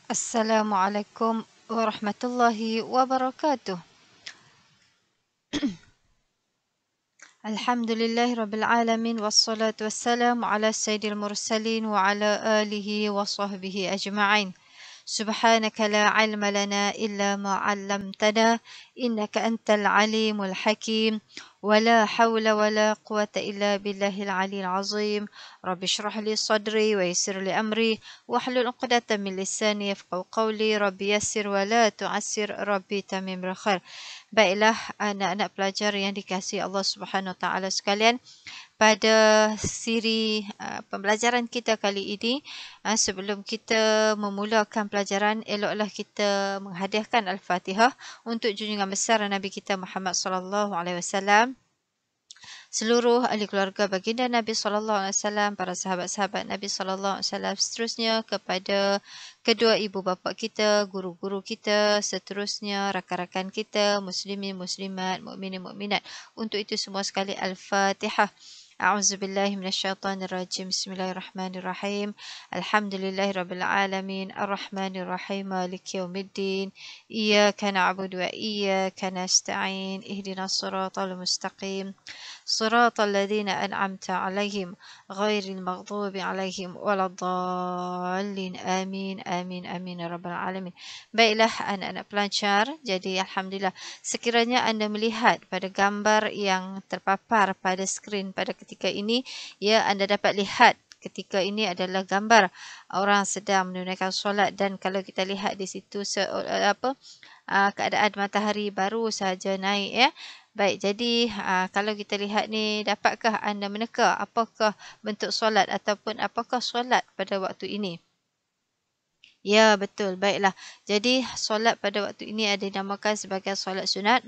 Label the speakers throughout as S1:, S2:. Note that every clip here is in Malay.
S1: Assalamualaikum warahmatullahi wabarakatuh. Alhamdulillahi rabbil alamin wassalatu wassalamu ala sayyidil mursalin wa ala alihi wa sahbihi ajma'in. Subhanaka la ilma lana illa ma 'allamtana innaka antal alimul hakim. ولا حول ولا قوة إلا بالله العلي العظيم. رب اشرح لي صدري ويسر لي أمري واحلل عقدة من لساني يفقهوا قولي. رب يسر ولا تعسر ربي تمم بالخير. Baiklah anak-anak pelajar yang dikasihi Allah Subhanahu Wa Taala sekalian, pada siri pembelajaran kita kali ini, sebelum kita memulakan pelajaran, eloklah kita menghadiahkan Al-Fatihah untuk junjungan besar Nabi kita Muhammad sallallahu alaihi wasallam, seluruh ahli keluarga baginda Nabi sallallahu alaihi wasallam, para sahabat-sahabat Nabi sallallahu alaihi wasallam, seterusnya kepada kedua ibu bapa kita, guru-guru kita, seterusnya rakan-rakan kita, muslimin muslimat, mukminin mukminat. Untuk itu semua sekali Al-Fatihah. A'udzubillahi minasyaitonirrajim. Bismillahirrahmanirrahim. Alhamdulillahirabbil alamin. Arrahmanirrahim. Maliki yaumiddin. Iyyaka na'budu wa iyyaka nasta'in. Ihdinas siratal mustaqim. صراط الذين أنعمت عليهم غير المغضوب عليهم ولا الضالين. Amin, amin, amin ya rabbal alamin. Baiklah anak-anak pelajar, jadi alhamdulillah sekiranya anda melihat pada gambar yang terpapar pada skrin pada ketika ini, ya, anda dapat lihat ketika ini adalah gambar orang sedang menunaikan solat, dan kalau kita lihat di situ keadaan matahari baru saja naik, ya. Baik, jadi kalau kita lihat ni, dapatkah anda meneka apakah bentuk solat ataupun apakah solat pada waktu ini? Ya, betul. Baiklah. Jadi solat pada waktu ini ada dinamakan sebagai solat sunat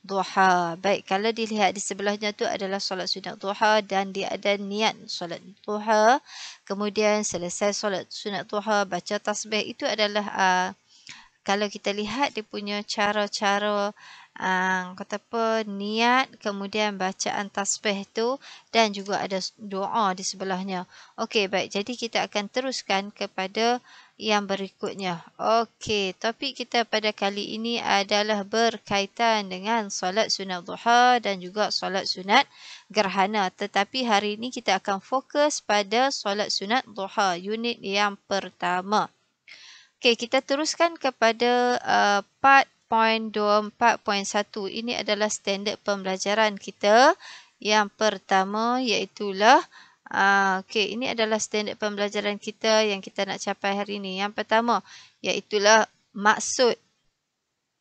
S1: duha. Baik, kalau dilihat di sebelahnya tu adalah solat sunat duha dan dia ada niat solat duha. Kemudian selesai solat sunat duha, baca tasbih. Itu adalah kalau kita lihat dia punya cara-cara kata apa, niat, kemudian bacaan tasbih tu, dan juga ada doa di sebelahnya. Okey, baik. Jadi kita akan teruskan kepada yang berikutnya. Okey, topik kita pada kali ini adalah berkaitan dengan solat sunat duha dan juga solat sunat gerhana. Tetapi hari ini kita akan fokus pada solat sunat duha, unit yang pertama. Okey, kita teruskan kepada part 0.24.1. Ini adalah standard pembelajaran kita yang pertama, iaitulah okey, ini adalah standard pembelajaran kita yang kita nak capai hari ini. Yang pertama, iaitulah maksud.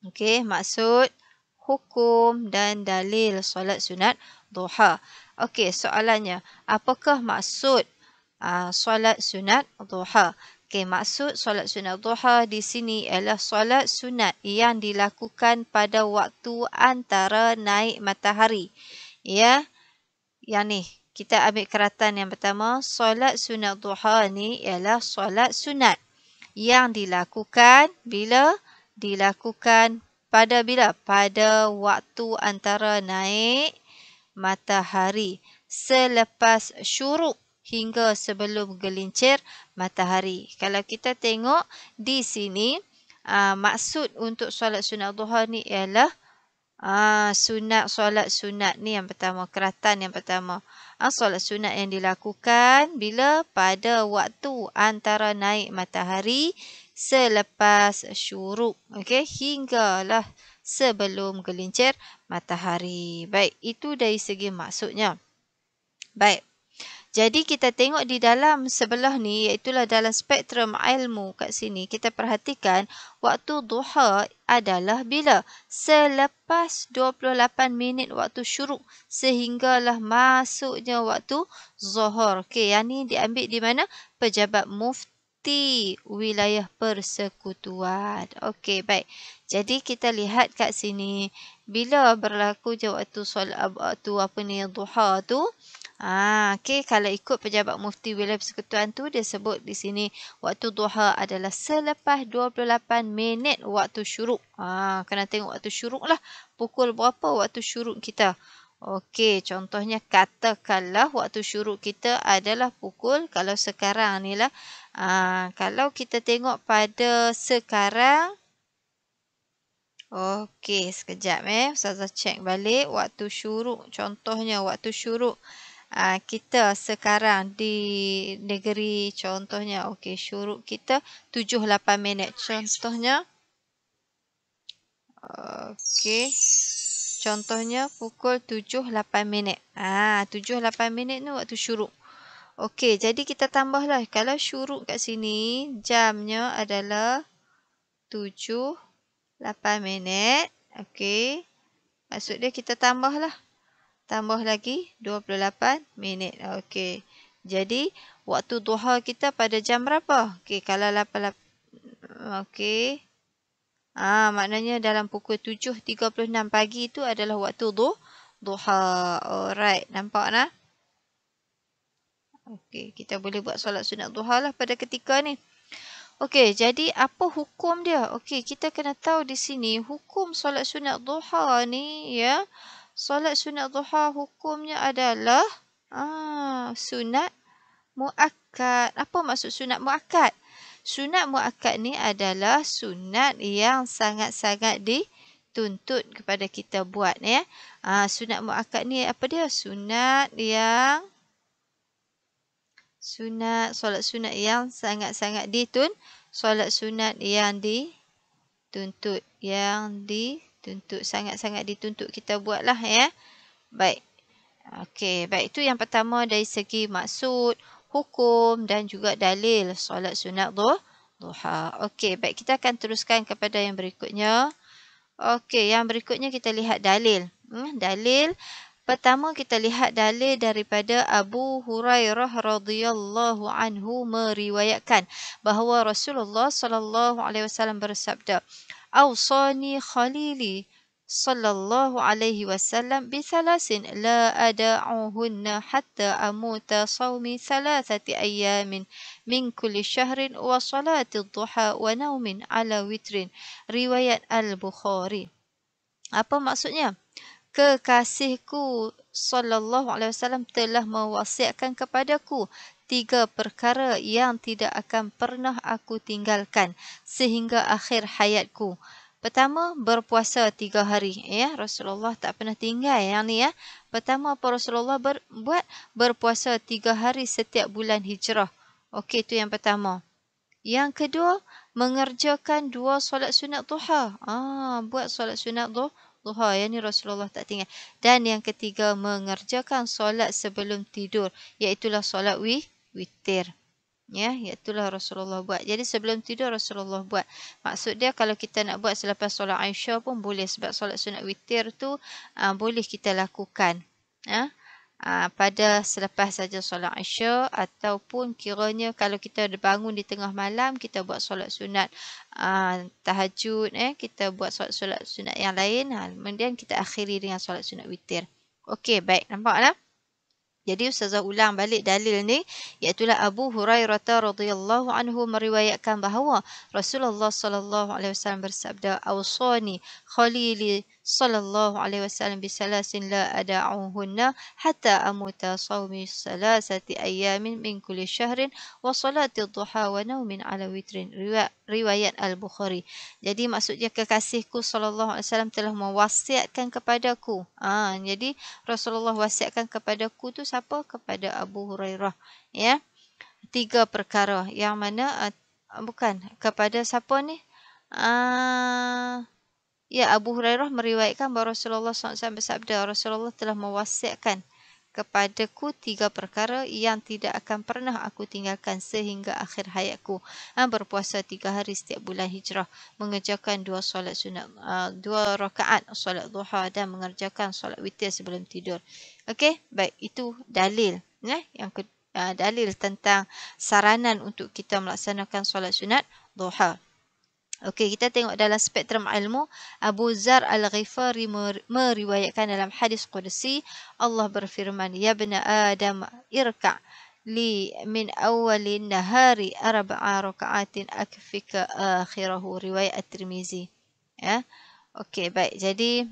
S1: Okey, maksud, hukum dan dalil solat sunat duha. Okey, soalannya, apakah maksud solat sunat duha? Okey, maksud solat sunat duha di sini ialah solat sunat yang dilakukan pada waktu antara naik matahari. Ya, yang ni kita ambil keratan yang pertama. Solat sunat duha ni ialah solat sunat yang dilakukan bila? Dilakukan pada bila? Pada waktu antara naik matahari, selepas syuruk hingga sebelum gelincir matahari. Kalau kita tengok di sini, maksud untuk solat sunat duha ni ialah solat sunat ni yang pertama, keratan yang pertama. Solat sunat yang dilakukan bila? Pada waktu antara naik matahari selepas syuruk. Okey, hinggalah sebelum gelincir matahari. Baik, itu dari segi maksudnya. Baik. Jadi kita tengok di dalam sebelah ni, iaitulah dalam spektrum ilmu kat sini, kita perhatikan waktu duha adalah bila? Selepas 28 minit waktu syuruk sehinggalah masuknya waktu zuhur. Okey, yang ni diambil di mana? Pejabat mufti wilayah persekutuan. Okey, baik. Jadi kita lihat kat sini, bila berlaku je waktu duha tu, okey, kalau ikut pejabat mufti wilayah persekutuan tu, dia sebut di sini waktu duha adalah selepas 28 minit waktu syuruk. Kena tengok waktu syuruk lah. Pukul berapa waktu syuruk kita? Okey, contohnya katakanlah waktu syuruk kita adalah pukul, kalau sekarang ni lah, Kalau kita tengok pada sekarang, okey, sekejap Ustazah cek balik waktu syuruk. Contohnya waktu syuruk. Kita sekarang di negeri contohnya, okey, syuruk kita 7-8 minit. Contohnya, okey. Contohnya pukul 7-8 minit. 7-8 minit ni waktu syuruk. Okey, jadi kita tambahlah. Kalau syuruk kat sini, jamnya adalah 7-8 minit. Okey. Maksud dia kita tambahlah. Tambah lagi 28 minit. Okey. Jadi, waktu duha kita pada jam berapa? Okey, kalau 8. Okey. Maknanya dalam pukul 7.36 pagi itu adalah waktu duha. Alright, nampak nah? Okey, kita boleh buat solat sunat duha lah pada ketika ni. Okey, jadi apa hukum dia? Okey, kita kena tahu di sini hukum solat sunat duha ni ya. Solat sunat duha hukumnya adalah sunat muakkad. Apa maksud sunat muakkad? Sunat muakkad ni adalah sunat yang sangat-sangat dituntut kepada kita buat ya. Sunat muakkad ni apa dia? Sunat solat sunat yang sangat-sangat dituntut. Solat sunat yang dituntut. Sangat-sangat dituntut kita buatlah ya. Baik. Okey, baik, itu yang pertama dari segi maksud, hukum dan juga dalil solat sunat duha. Okey, baik, kita akan teruskan kepada yang berikutnya. Okey, yang berikutnya kita lihat dalil. Dalil pertama kita lihat dalil daripada Abu Hurairah radhiyallahu anhu meriwayatkan bahawa Rasulullah sallallahu alaihi wasallam bersabda, "Awsani khalili sallallahu alaihi wasallam bi thalasin la ada'uhunna hatta amuta sawmi thalathati ayyamin min kulli syahrin wa salati duha wa naumin ala witrin." Riwayat Al-Bukhari. Apa maksudnya? Kekasihku sallallahu alaihi wasallam telah mewasiatkan kepadaku 3 perkara yang tidak akan pernah aku tinggalkan sehingga akhir hayatku. Pertama, berpuasa 3 hari. Ya, Rasulullah tak pernah tinggal yang ni ya. Pertama apa Rasulullah buat? Berpuasa 3 hari setiap bulan hijrah. Okey, itu yang pertama. Yang kedua, mengerjakan 2 solat sunat duha. Buat solat sunat duha. Yang ni Rasulullah tak tinggal. Dan yang ketiga, mengerjakan solat sebelum tidur. Iaitulah solat witir. Ya, iaitulah Rasulullah buat. Jadi sebelum tidur Rasulullah buat. Maksud dia kalau kita nak buat selepas solat Aisyah pun boleh. Sebab solat sunat witir tu boleh kita lakukan. Pada selepas saja solat Isya ataupun kiranya kalau kita bangun di tengah malam kita buat solat sunat tahajud kita buat solat sunat yang lain kemudian kita akhiri dengan solat sunat witir. Okey, baik, nampaklah. Jadi Ustazah ulang balik dalil ni, iaitulah Abu Hurairah radhiyallahu anhu meriwayatkan bahawa Rasulullah sallallahu alaihi wasallam bersabda, "Awsani khalili sallallahu alaihi wasallam bisalasin la ada'uhunna hatta amuta sawmi salasati ayyamin min kulli syahrin wa salati duha wa naumin ala witrin." Riwayat Al-Bukhari. Jadi maksudnya kekasihku sallallahu alaihi wasallam telah mewasiatkan kepadaku. Jadi Rasulullah wasiatkan kepadaku tu siapa? Kepada Abu Hurairah. Ya. 3 perkara yang mana bukan kepada siapa ni? Ya, Abu Hurairah meriwayatkan bahawa Rasulullah SAW bersabda, Rasulullah telah mewasiatkan kepadaku 3 perkara yang tidak akan pernah aku tinggalkan sehingga akhir hayatku. Berpuasa 3 hari setiap bulan hijrah, mengerjakan 2 solat sunat, 2 rakaat solat duha dan mengerjakan solat witir sebelum tidur. Okey, baik, itu dalil. Yang dalil tentang saranan untuk kita melaksanakan solat sunat duha. Okey, kita tengok dalam spektrum ilmu. Abu Zar Al-Ghifari meriwayatkan dalam hadis Qudsi, Allah berfirman, "Ya bani Adam, irka' li min awalin nahari arba'a raka'atin akfika akhirahu." Riwayat At-Tirmizi. Ya. Okey, baik. Jadi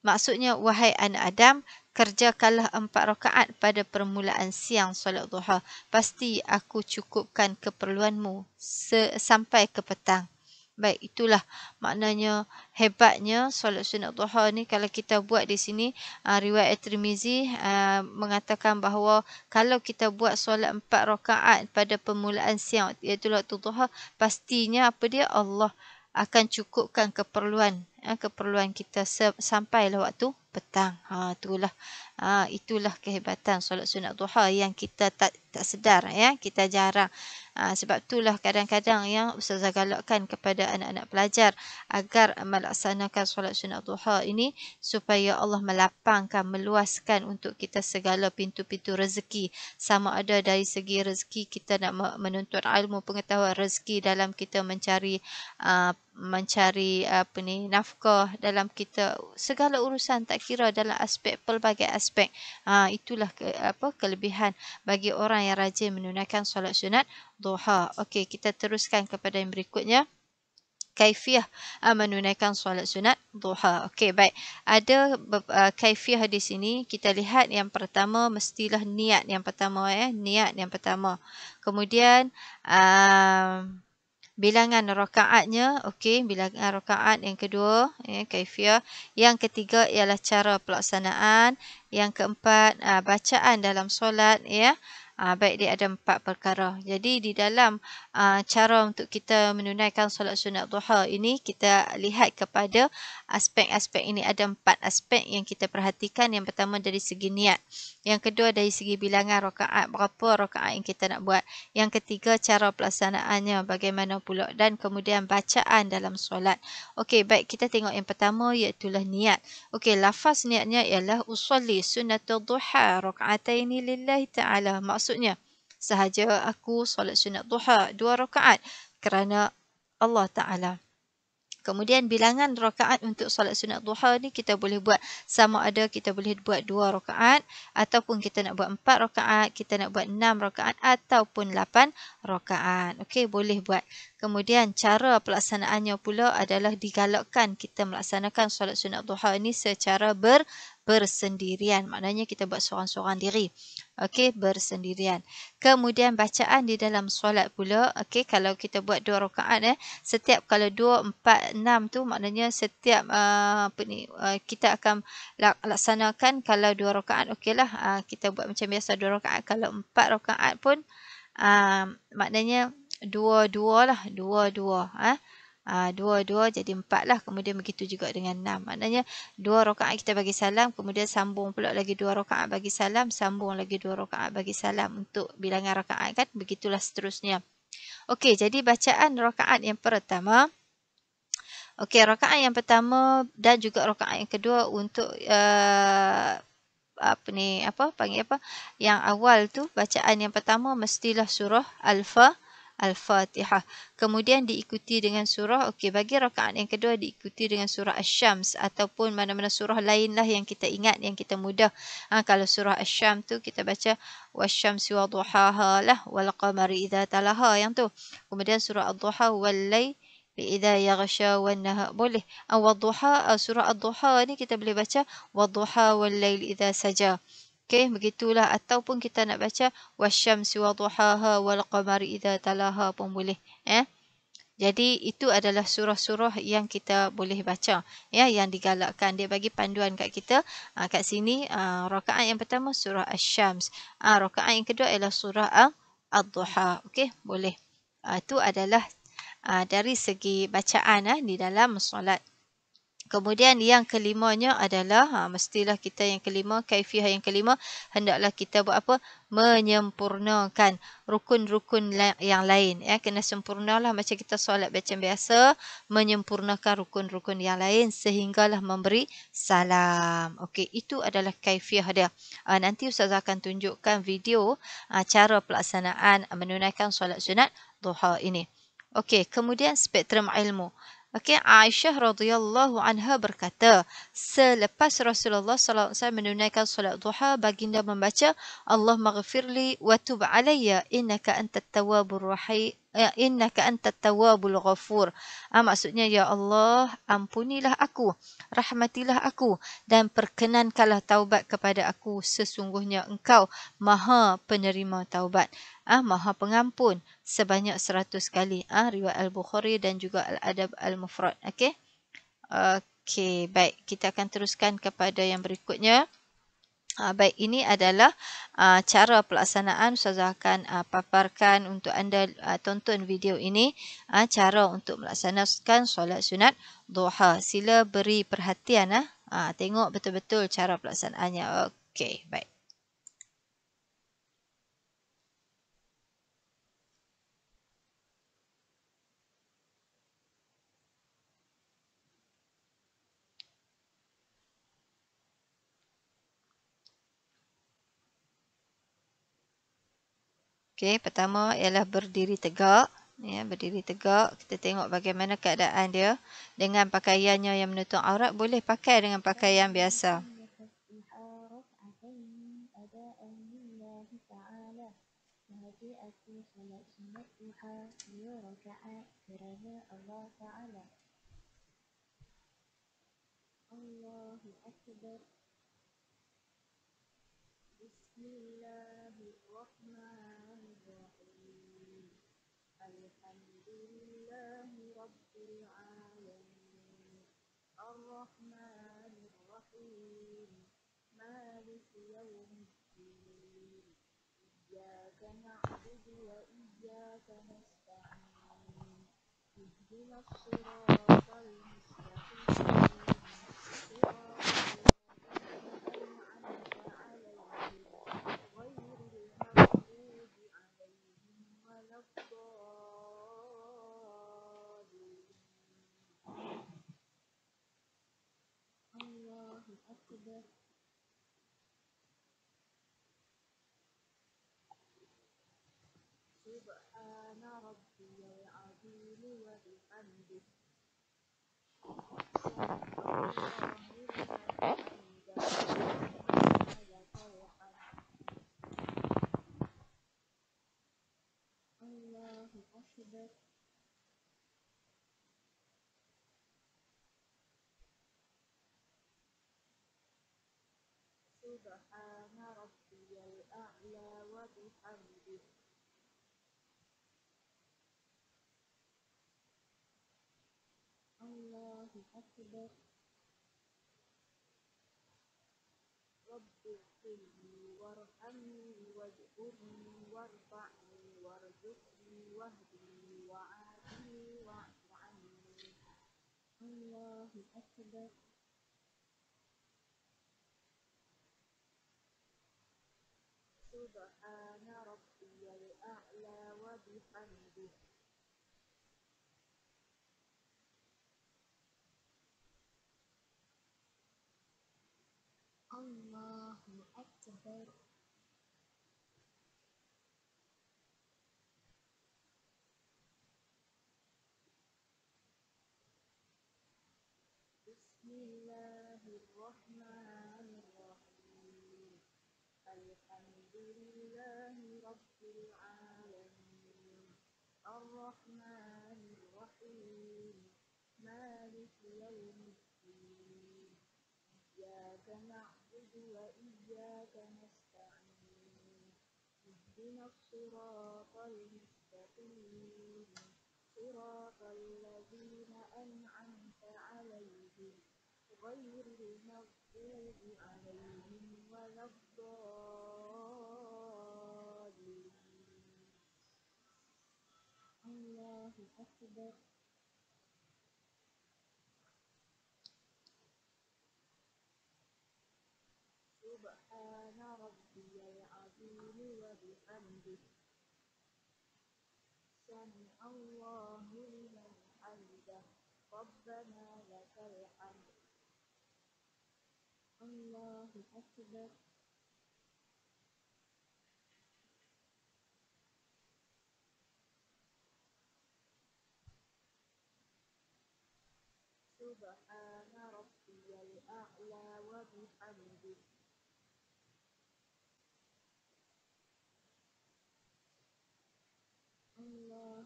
S1: Maksudnya, wahai anak Adam, kerjakanlah 4 rakaat pada permulaan siang solat duha. Pasti aku cukupkan keperluanmu sampai ke petang. Baik, itulah maknanya hebatnya solat sunat duha ni. Kalau kita buat di sini, riwayat Tirmizi mengatakan bahawa kalau kita buat solat 4 rakaat pada permulaan siang, iaitu waktu duha, pastinya apa dia, Allah akan cukupkan keperluan kita sampailah waktu petang. Itulah kehebatan solat sunat duha yang kita tak sedar, ya, kita jarang. Sebab itulah kadang-kadang yang Ustazah galakkan kepada anak-anak pelajar agar melaksanakan solat sunat duha ini supaya Allah melapangkan, meluaskan untuk kita segala pintu-pintu rezeki. Sama ada dari segi rezeki kita nak menuntut ilmu pengetahuan, rezeki dalam kita mencari nafkah, dalam kita segala urusan, tak kira dalam aspek pelbagai aspek. Itulah kelebihan bagi orang yang rajin menunaikan solat sunat duha. Okey, kita teruskan kepada yang berikutnya. Kaifiah menunaikan solat sunat duha. Okey, baik. Ada kaifiah di sini. Kita lihat yang pertama mestilah niat yang pertama, niat yang pertama. Kemudian bilangan rakaatnya, okey, bilangan rakaat yang kedua, kaifiah. Yang ketiga ialah cara pelaksanaan. Yang keempat, bacaan dalam solat, ya. Baik, dia ada 4 perkara. Jadi di dalam cara untuk kita menunaikan solat sunat duha ini, kita lihat kepada aspek-aspek ini. Ada 4 aspek yang kita perhatikan. Yang pertama dari segi niat. Yang kedua dari segi bilangan rakaat, berapa rakaat yang kita nak buat. Yang ketiga cara pelaksanaannya bagaimana pula, dan kemudian bacaan dalam solat. Okey, baik, kita tengok yang pertama iaitulah niat. Okey, lafaz niatnya ialah usolli sunnatul duha raka'ataini lillahi ta'ala. Maksudnya, sahaja aku solat sunat duha 2 rakaat kerana Allah Ta'ala. Kemudian bilangan rakaat untuk solat sunat duha ni kita boleh buat sama ada kita boleh buat 2 rakaat ataupun kita nak buat 4 rakaat, kita nak buat 6 rakaat ataupun 8 rakaat. Okey, boleh buat. Kemudian cara pelaksanaannya pula adalah digalakkan kita melaksanakan solat sunat duha ni secara bersendirian. Maknanya kita buat seorang-seorang diri. Okey, bersendirian. Kemudian bacaan di dalam solat pula. Okey, kalau kita buat 2 rakaat, setiap kalau 2, 4, 6 tu maknanya setiap kita akan laksanakan. Kalau 2 rakaat okeylah, kita buat macam biasa 2 rakaat. Kalau 4 rakaat pun maknanya 2-2 lah, 2-2. Dua jadi 4 lah. Kemudian begitu juga dengan 6. Maknanya 2 rakaat kita bagi salam, kemudian sambung pula lagi 2 rakaat bagi salam, sambung lagi 2 rakaat bagi salam untuk bilangan rakaat, kan? Begitulah seterusnya. Okey, jadi bacaan rakaat yang pertama. Okey, rakaat yang pertama dan juga rakaat yang kedua untuk yang awal tu, bacaan yang pertama mestilah surah Al-Fatihah. Kemudian diikuti dengan surah, okey, bagi rakaat yang kedua diikuti dengan surah Asy-Syams ataupun mana-mana surah lainlah yang kita ingat, yang kita mudah. Kalau surah Asy-Syams tu kita baca wasyamsi wadhuhaha lah, wal qamari idza talaha, yang tu. Kemudian surah Ad-Duha wal laili idza yaghsha wan nahar, boleh. Wadhuha, surah Ad-Duha ni kita boleh baca wadhuha wal laili idza saja. Okey, begitulah. Ataupun kita nak baca wasyamsi wadhuhaha wal qamari idza talaha pun boleh. Jadi itu adalah surah-surah yang kita boleh baca, ya, yang digalakkan. Dia bagi panduan kat kita. Kat sini rakaat yang pertama surah Asy-Syams. Rakaat yang kedua ialah surah Ad-Duha. Okey, boleh. Itu adalah dari segi bacaan di dalam solat. Kemudian yang kelimanya adalah, mestilah kita yang kelima, kaifiah yang kelima, hendaklah kita buat apa? Menyempurnakan rukun-rukun yang lain. Kena sempurnalah macam kita solat macam biasa, menyempurnakan rukun-rukun yang lain sehinggalah memberi salam. Okey, itu adalah kaifiah dia. Nanti Ustazah akan tunjukkan video cara pelaksanaan menunaikan solat sunat duha ini. Okey, kemudian spektrum ilmu. Okey, Aisyah radhiyallahu anha berkata, selepas Rasulullah sallallahu alaihi wasallam menunaikan solat duha, baginda membaca Allahumma ghfirli wa tub alayya innaka antat tawwabur innaka antat tawwabul ghafur. Maksudnya, ya Allah, ampunilah aku, rahmatilah aku dan perkenankanlah taubat kepada aku, sesungguhnya engkau maha penerima taubat, maha pengampun, sebanyak 100 kali. Riwayat Al-Bukhari dan juga Al-Adab Al-Mufrad. Okey. Okey, baik. Kita akan teruskan kepada yang berikutnya. Baik, ini adalah cara pelaksanaan. Ustazah akan paparkan untuk anda tonton video ini, cara untuk melaksanakan solat sunat duha. Sila beri perhatian, tengok betul-betul cara pelaksanaannya. Okey, baik. Okey, pertama ialah berdiri tegak. Ya, berdiri tegak. Kita tengok bagaimana keadaan dia. Dengan pakaiannya yang menutup aurat, boleh pakai dengan pakaian biasa.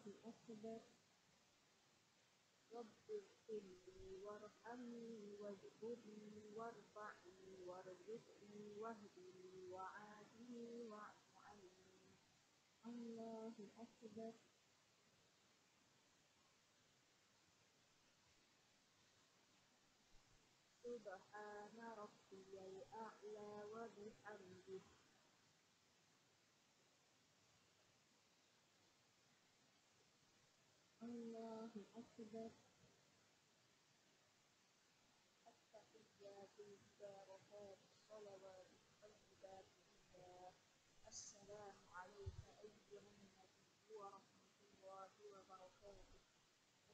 S2: أكبر رب اغفر لي وارحمني واجبرني وارفعني وارزقني واهدني وعافني واعف عني الله أكبر سبحان ربي الأعلى وبحمده الله أكبر التحيات المباركات الصلوات الطيبات لله السلام عليك أيها النبي ورحمة الله وبركاته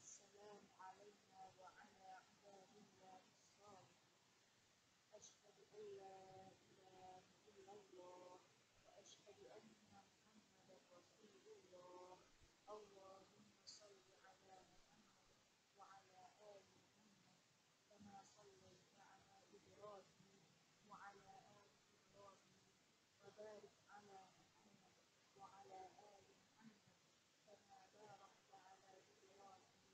S2: السلام علينا وعلى عباد الله الصالحين أشهد أن لا إله إلا الله وأشهد أن محمدا رسول الله اللهم صل على محمد وعلى آل محمد كما صليت على إبراهيم وعلى آل إبراهيم وبارك على محمد وعلى آل محمد كما باركت على إبراهيم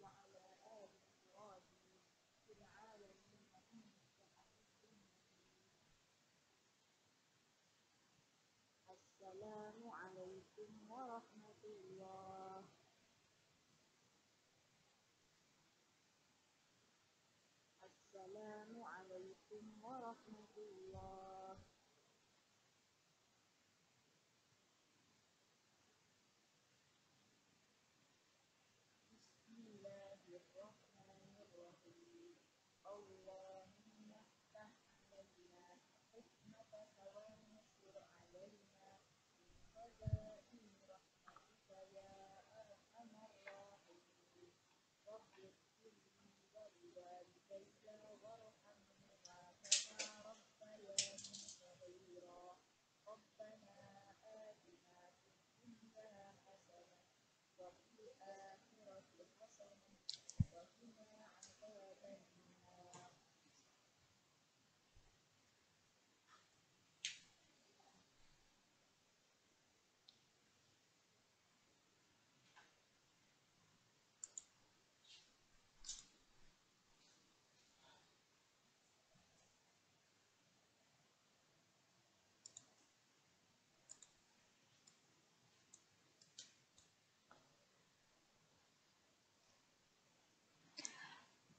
S2: وعلى آل إبراهيم في العالمين إنك حميد مجيد السلام عليكم ورحمة الله السلام عليكم ورحمة الله بسم الله الرحمن الرحيم اللهم افتح علينا حكمتك وانشر علينا من خزائن رحمتك يا أرحم الراحمين رب اغفر لي ولوالدي وارحمهما كما ربياني صغيرا ربنا آتنا في الدنيا حسنة وفي الآخرة حسنة وقنا عذاب النار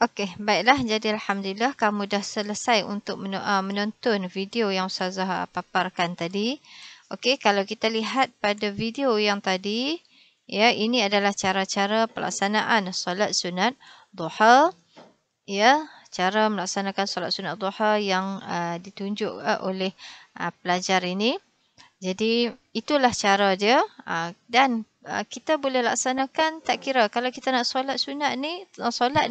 S1: Okey, baiklah. Jadi alhamdulillah kamu dah selesai untuk menonton video yang Ustazah paparkan tadi. Okey, kalau kita lihat pada video yang tadi, ya, ini adalah cara-cara pelaksanaan solat sunat duha, ya, cara melaksanakan solat sunat duha yang ditunjuk oleh pelajar ini. Jadi itulah cara dia dan kita boleh laksanakan tak kira kalau kita nak solat sunat ni,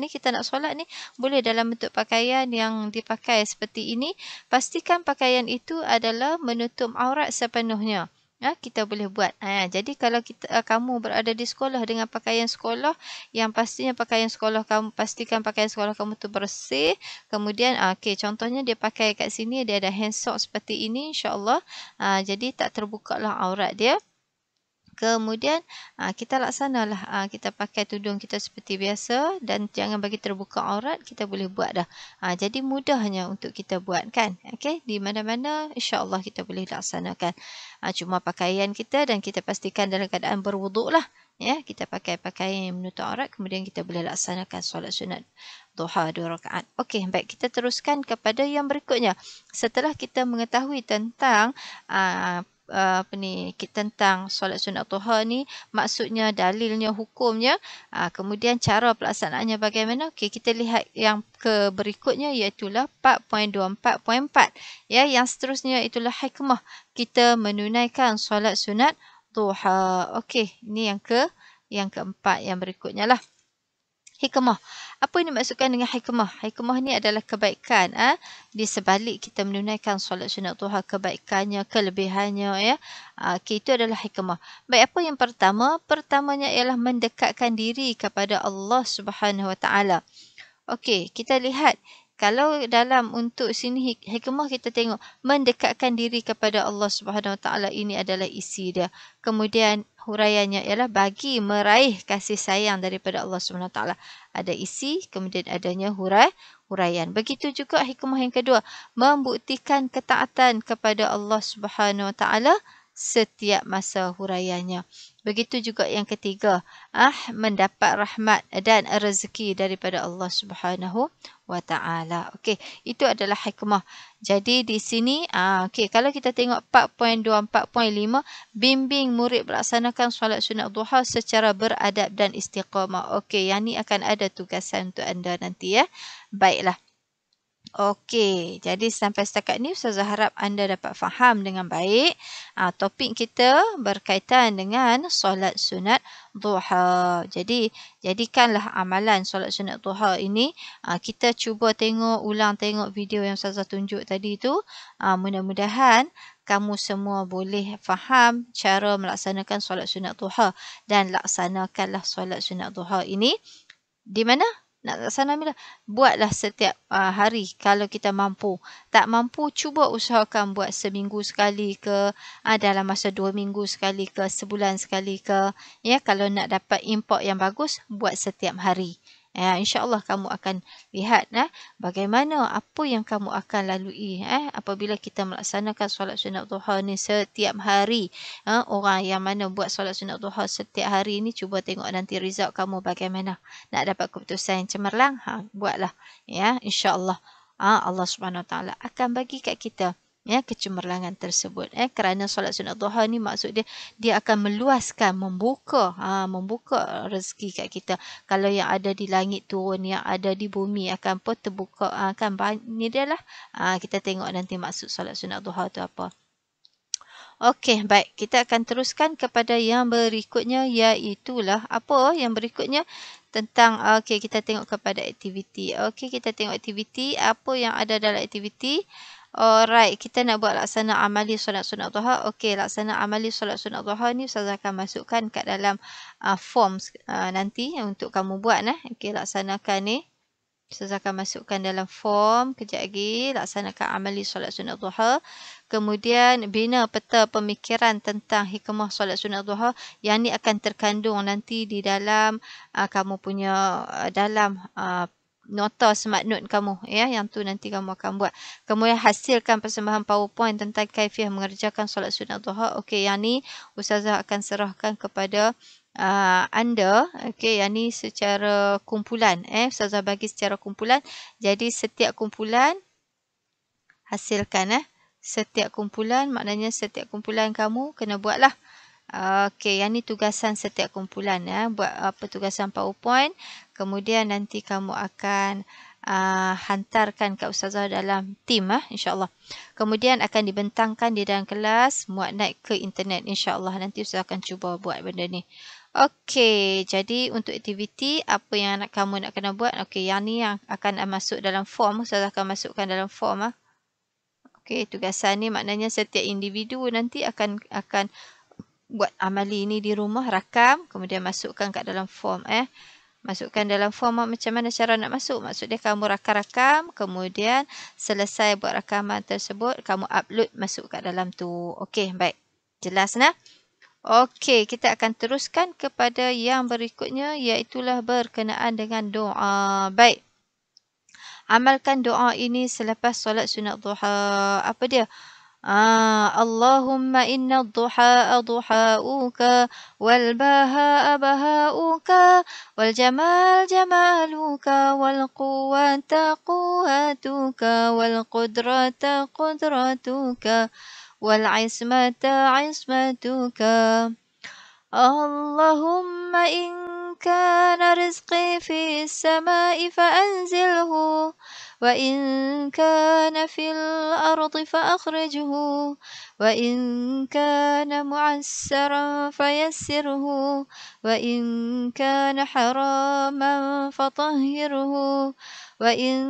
S1: kita nak solat ni boleh dalam bentuk pakaian yang dipakai seperti ini. Pastikan pakaian itu adalah menutup aurat sepenuhnya. Kita boleh buat. Jadi kalau kamu berada di sekolah dengan pakaian sekolah, yang pastinya pakaian sekolah kamu, pastikan pakaian sekolah kamu tu bersih. Kemudian contohnya dia pakai kat sini, dia ada hand sock seperti ini, insya-Allah. Jadi tak terbuka lah aurat dia. Kemudian kita laksanalah, kita pakai tudung kita seperti biasa dan jangan bagi terbuka aurat, kita boleh buat dah. Jadi mudahnya untuk kita buat kan. Okey, di mana-mana insya-Allah kita boleh laksanakan. Cuma pakaian kita dan kita pastikan dalam keadaan berwuduk lah. Ya, kita pakai pakaian yang menutup aurat, kemudian kita boleh laksanakan solat sunat duha 2 rakaat. Okey, baik, kita teruskan kepada yang berikutnya. Setelah kita mengetahui tentang tentang solat sunat duha ni, maksudnya, dalilnya, hukumnya, kemudian cara pelaksanaannya bagaimana. Okey, kita lihat yang ke berikutnya iaitu 4.24.4. Ya, yang seterusnya itulah hikmah kita menunaikan solat sunat duha. Okey, ini yang keempat, yang berikutnya lah. Hikmah. Apa yang dimaksudkan dengan hikmah? Hikmah ni adalah kebaikan. Di sebalik kita menunaikan solat sunat duha, kebaikannya, kelebihannya, ya. Itu adalah hikmah. Baik, apa yang pertama? Pertamanya ialah mendekatkan diri kepada Allah Subhanahu Wa Taala. Okey, kita lihat kalau dalam untuk sini hikmah kita tengok mendekatkan diri kepada Allah Subhanahu Wa Taala, ini adalah isi dia. Kemudian huraiannya ialah bagi meraih kasih sayang daripada Allah Subhanahu Wa Taala. Ada isi, kemudian adanya huraian. Begitu juga hikmah yang kedua, membuktikan ketaatan kepada Allah Subhanahu Wa Taala setiap masa huraiannya. Begitu juga yang ketiga, mendapat rahmat dan rezeki daripada Allah Subhanahu Wa Taala. Okey, itu adalah hikmah. Jadi di sini okey, kalau kita tengok 4.2 4.5, bimbing murid melaksanakan solat sunat duha secara beradab dan istiqamah. Okey, yang ni akan ada tugasan untuk anda nanti ya. Baiklah. Okey, jadi sampai setakat ni Ustazah harap anda dapat faham dengan baik. Topik kita berkaitan dengan solat sunat duha. Jadi, jadikanlah amalan solat sunat duha ini, kita cuba ulang tengok video yang Ustazah tunjuk tadi tu. Mudah-mudahan kamu semua boleh faham cara melaksanakan solat sunat duha, dan laksanakanlah solat sunat duha ini di mana? Nak laksana bila? Buatlah setiap hari kalau kita mampu. Tak mampu, cuba usahakan buat seminggu sekali ke, dalam masa 2 minggu sekali ke, sebulan sekali ke. Ya, kalau nak dapat impak yang bagus, buat setiap hari. InsyaAllah kamu akan lihat bagaimana apa yang kamu akan lalui apabila kita melaksanakan solat sunat duha ni setiap hari. Orang yang mana buat solat sunat duha setiap hari ni, cuba tengok nanti result kamu bagaimana. Nak dapat keputusan yang cemerlang, buatlah ya, insya-Allah. Allah Subhanahu Wa Taala akan bagi kat kita kecemerlangan tersebut. Kerana solat sunat duha ni maksud dia akan meluaskan, membuka rezeki kat kita. Kalau yang ada di langit turun, yang ada di bumi akan terbuka, akan ni dia lah. Kita tengok nanti maksud solat sunat duha tu apa. Okey, baik. Kita akan teruskan kepada yang berikutnya, iaitulah apa yang berikutnya tentang kita tengok kepada aktiviti. Okey, kita tengok aktiviti, apa yang ada dalam aktiviti. Alright, kita nak buat laksana amali solat sunat duha. Okey, laksana amali solat sunat duha ni Ustazah akan masukkan kat dalam form nanti untuk kamu buat. Okey, laksanakan ni. Ustazah akan masukkan dalam form kejap lagi. Laksanakan amali solat sunat duha. Kemudian bina peta pemikiran tentang hikmah solat sunat duha. Yang ni akan terkandung nanti di dalam kamu punya dalam nota smart note kamu ya, yang tu nanti kamu akan buat. Kemudian hasilkan persembahan PowerPoint tentang kaifiah mengerjakan solat sunat duha. Okey, yang ni Ustazah akan serahkan kepada anda. Okey, yang ni secara kumpulan Ustazah bagi secara kumpulan. Jadi setiap kumpulan hasilkan setiap kumpulan, maknanya setiap kumpulan kamu kena buatlah. Okey, yang ni tugasan setiap kumpulan buat tugasan PowerPoint. Kemudian nanti kamu akan hantarkan ke Ustazah dalam tim insya-Allah. Kemudian akan dibentangkan di dalam kelas, muat naik ke internet insya-Allah. Nanti Ustazah akan cuba buat benda ni. Okey, jadi untuk aktiviti apa yang kamu nak kena buat. Okey, yang ni yang akan masuk dalam form. Ustazah akan masukkan dalam form Okey, tugasan ni maknanya setiap individu nanti akan buat amali ini di rumah, rakam, kemudian masukkan kat dalam form Masukkan dalam form macam mana cara nak masuk. Maksud dia kamu rakam-rakam, kemudian selesai buat rakaman tersebut, kamu upload masuk kat dalam tu. Okey, baik. Jelas Okey, kita akan teruskan kepada yang berikutnya, iaitulah berkenaan dengan doa. Baik. Amalkan doa ini selepas solat sunat duha. Apa dia? Allahumma inna ad-duha duha'uka wal baha'a baha'uka wal jamal jamaluka wal quwwata quwwatuka wal qudrata qudratuka wal ismata ismatuka. Allahumma in kana rizqi fi as-sama'i fa'anzilhu وإن كان في الأرض فأخرجه وإن كان معسرا فيسره وإن كان حراما فطهره وإن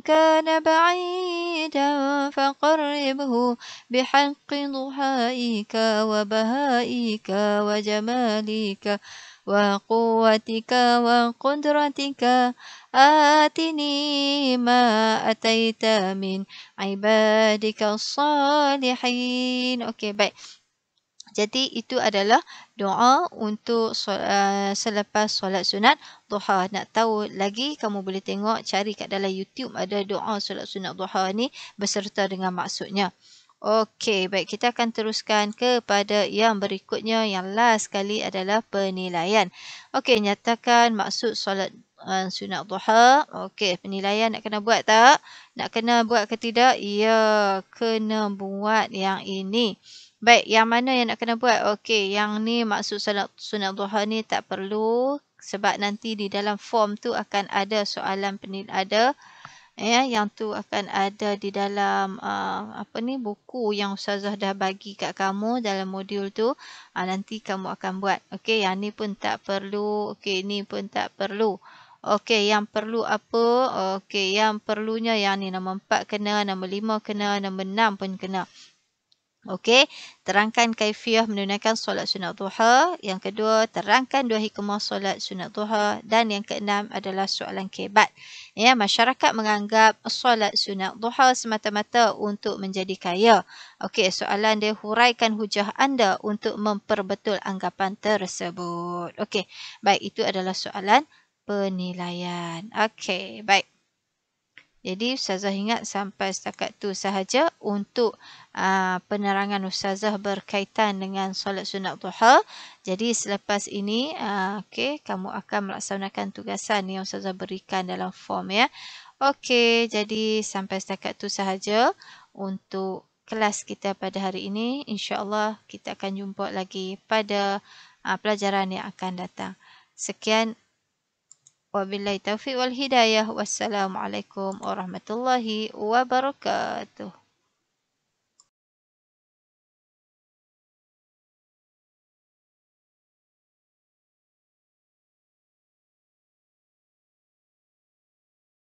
S1: كان بعيدا فقربه بحق ضحائك وبهائك وجمالك وقوتك وقدرتك آتني ما أتيت من عبادك الصالحين. Okey, baik. Jadi itu adalah doa untuk selepas solat sunat duha. Nak tahu lagi, kamu boleh tengok, cari kat dalam YouTube ada doa solat sunat duha ni beserta dengan maksudnya. Okey, baik, kita akan teruskan kepada yang berikutnya. Yang last sekali adalah penilaian. Okey, nyatakan maksud solat sunat duha. Okey, penilaian nak kena buat tak? Nak kena buat ke tidak? Ya, kena buat yang ini. Baik, yang mana yang nak kena buat? Okey, yang ni maksud solat sunat duha ni tak perlu sebab nanti di dalam form tu akan ada soalan penilaian, yang tu akan ada di dalam buku yang ustazah dah bagi kat kamu dalam modul tu. Nanti kamu akan buat. Okey, yang ni pun tak perlu. Okey, ni pun tak perlu. Okey, yang perlu apa? Okey, yang perlunya yang ni, nombor 4 kena, nombor 5 kena, nombor 6 pun kena. Okey, terangkan kaifiah menunaikan solat sunat duha. Yang kedua, terangkan 2 hikmah solat sunat duha. Dan yang keenam adalah soalan kebat. Ya, masyarakat menganggap solat sunat duha semata-mata untuk menjadi kaya. Okey, soalan dia, huraikan hujah anda untuk memperbetul anggapan tersebut. Okey, baik, itu adalah soalan penilaian. Okey, baik. Jadi ustazah ingat sampai setakat tu sahaja untuk penerangan ustazah berkaitan dengan solat sunat duha. Jadi selepas ini okey, kamu akan melaksanakan tugasan yang ustazah berikan dalam form, ya. Okey, jadi sampai setakat tu sahaja untuk kelas kita pada hari ini. InsyaAllah kita akan jumpa lagi pada pelajaran yang akan datang. Sekian. Wabillahi taufiq wal hidayah. Wassalamualaikum warahmatullahi wabarakatuh.